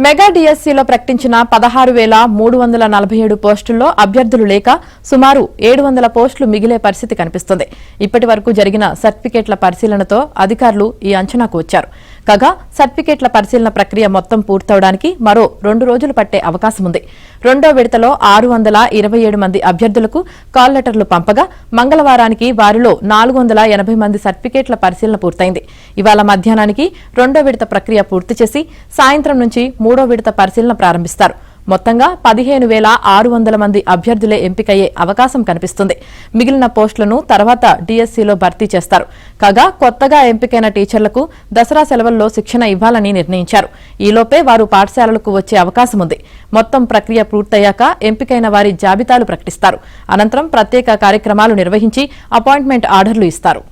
Mega డిఎస్సీలో ప్రకటించిన 16,347 పోస్టుల్లో అభ్యర్థులు లేక సుమారు 700 పోస్టులు మిగిలే పరిస్థితి కనిపిస్తుంది. ఇప్పటి వరకు జరిగిన సర్టిఫికేట్ల పరిశీలనతో అధికారులు ఈ అంచనాకు వచ్చారు. కాగా సర్టిఫికేట్ల పరిశీలన ప్రక్రియ మొత్తం పూర్తవడానికి మరో 2 రోజులు పట్టే అవకాశం ఉంది. రెండో విడతలో 627 మంది అభ్యర్థులకు కాల్ లెటర్లు పంపగా మంగళవారానికి వారిలో 480 మంది సర్టిఫికేట్ల పరిశీలన పూర్తయింది. ఇవాళ మధ్యాహ్నానికి రెండో విడత ప్రక్రియ పూర్తి చేసి సాయంత్రం నుంచి మూడో విడత పరిశీలన ప్రారంభిస్తారు. మొత్తంగా 15,600 మంది అభ్యర్థులే ఎంపికయ్యే అవకాశం కనిపిస్తుంది. మిగిలిన పోస్టులను తర్వాత డిఎస్సీలో భర్తీ చేస్తారు. కాగా కొత్తగా ఎంపికైన టీచర్లకు దసరా సెలవుల్లో శిక్షణ ఇవ్వాలని నిర్ణయించారు. ఈలోపే వారు పాఠశాలలకు వచ్చే అవకాశం ఉంది. మొత్తం ప్రక్రియ పూర్తయ్యాక ఎంపికైన వారి జాబితాలు ప్రకటిస్తారు. అనంతరం ప్రత్యేక కార్యక్రమాలు నిర్వహించి అపాయింట్మెంట్ ఆర్డర్లు ఇస్తారు.